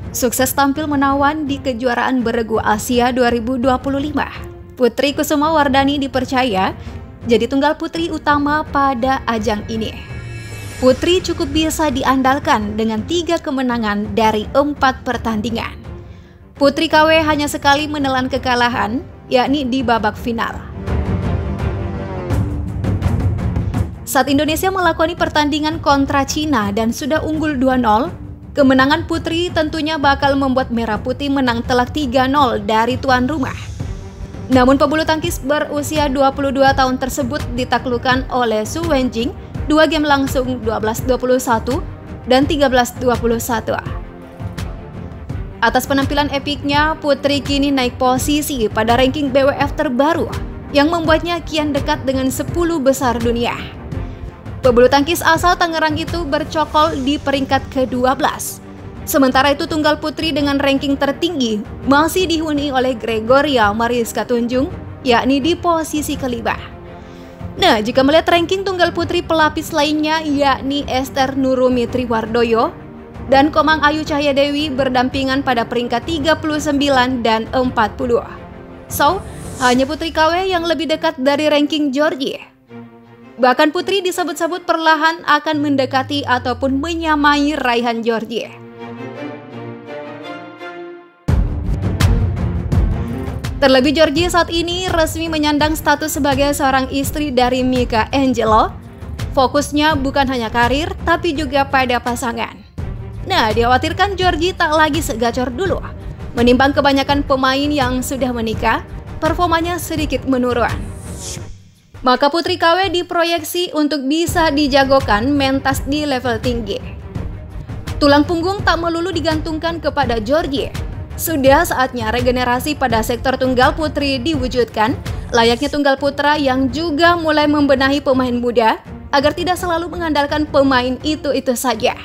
Sukses tampil menawan di kejuaraan beregu Asia 2025. Putri Kusuma Wardani dipercaya jadi tunggal putri utama pada ajang ini. Putri cukup bisa diandalkan dengan 3 kemenangan dari 4 pertandingan. Putri KW hanya sekali menelan kekalahan, yakni di babak final. Saat Indonesia melakoni pertandingan kontra Cina dan sudah unggul 2-0, kemenangan putri tentunya bakal membuat Merah Putih menang telak 3-0 dari tuan rumah. Namun pebulu tangkis berusia 22 tahun tersebut ditaklukkan oleh Su Wenjing 2 game langsung 12-21 dan 13-21. Atas penampilan epiknya, Putri kini naik posisi pada ranking BWF terbaru yang membuatnya kian dekat dengan 10 besar dunia. Pebulu tangkis asal Tangerang itu bercokol di peringkat ke-12. Sementara itu tunggal putri dengan ranking tertinggi masih dihuni oleh Gregoria Mariska Tunjung, yakni di posisi ke-5. Nah, jika melihat ranking tunggal putri pelapis lainnya yakni Esther Nurumi Triwardoyo dan Komang Ayu Cahyadewi berdampingan pada peringkat 39 dan 40. So, hanya Putri KW yang lebih dekat dari ranking Georgie. Bahkan Putri disebut-sebut perlahan akan mendekati ataupun menyamai raihan Georgie. Terlebih Georgie saat ini resmi menyandang status sebagai seorang istri dari Mika Angelo. Fokusnya bukan hanya karir, tapi juga pada pasangan. Nah, dikhawatirkan Georgie tak lagi segacor dulu. Menimbang kebanyakan pemain yang sudah menikah, performanya sedikit menurun. Maka Putri KW diproyeksi untuk bisa dijagokan mentas di level tinggi. Tulang punggung tak melulu digantungkan kepada Georgie. Sudah saatnya regenerasi pada sektor tunggal putri diwujudkan, layaknya tunggal putra yang juga mulai membenahi pemain muda agar tidak selalu mengandalkan pemain itu-itu saja.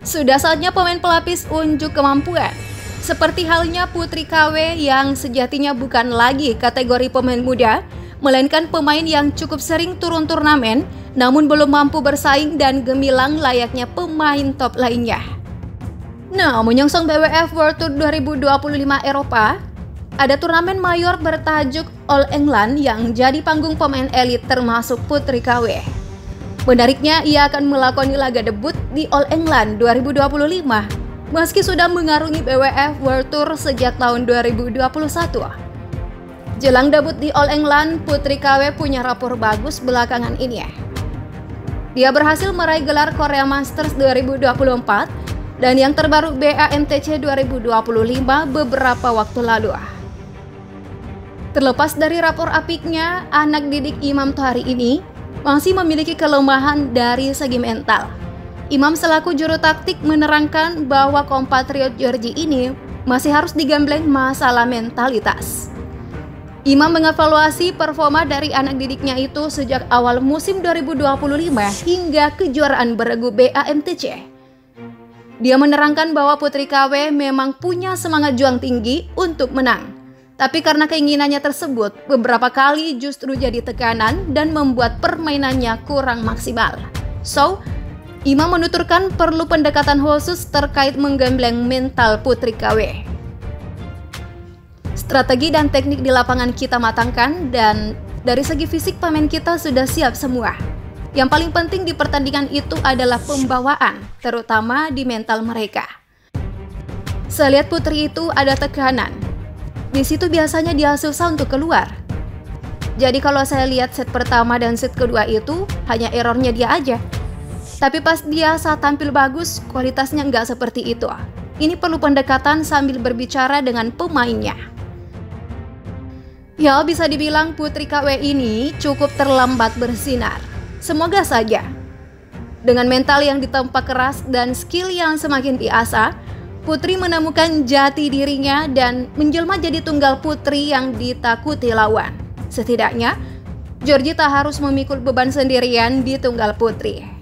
Sudah saatnya pemain pelapis unjuk kemampuan. Seperti halnya Putri KW yang sejatinya bukan lagi kategori pemain muda, melainkan pemain yang cukup sering turun turnamen, namun belum mampu bersaing dan gemilang layaknya pemain top lainnya. Nah, menyongsong BWF World Tour 2025 Eropa, ada turnamen mayor bertajuk All England yang jadi panggung pemain elit termasuk Putri KW. Menariknya, ia akan melakoni laga debut di All England 2025, meski sudah mengarungi BWF World Tour sejak tahun 2021. Jelang debut di All England, Putri KW punya rapor bagus belakangan ini. Dia berhasil meraih gelar Korea Masters 2024 dan yang terbaru BAMTC 2025 beberapa waktu lalu. Terlepas dari rapor apiknya, anak didik Imam Tohari ini masih memiliki kelemahan dari segi mental. Imam selaku juru taktik menerangkan bahwa kompatriot Georgie ini masih harus digembleng masalah mentalitas. Imam mengevaluasi performa dari anak didiknya itu sejak awal musim 2025 hingga kejuaraan beregu BAMTC. Dia menerangkan bahwa Putri KW memang punya semangat juang tinggi untuk menang. Tapi karena keinginannya tersebut, beberapa kali justru jadi tekanan dan membuat permainannya kurang maksimal. So, Imam menuturkan perlu pendekatan khusus terkait menggembleng mental Putri KW. Strategi dan teknik di lapangan kita matangkan dan dari segi fisik pemain kita sudah siap semua. Yang paling penting di pertandingan itu adalah pembawaan, terutama di mental mereka. Saya lihat Putri itu ada tekanan. Di situ biasanya dia susah untuk keluar. Jadi kalau saya lihat set pertama dan set kedua itu hanya errornya dia aja. Tapi pas dia saat tampil bagus, kualitasnya nggak seperti itu. Ini perlu pendekatan sambil berbicara dengan pemainnya. Ya, bisa dibilang Putri KW ini cukup terlambat bersinar. Semoga saja. Dengan mental yang ditempa keras dan skill yang semakin diasah, Putri menemukan jati dirinya dan menjelma jadi tunggal putri yang ditakuti lawan. Setidaknya, Georgie tak harus memikul beban sendirian di tunggal putri.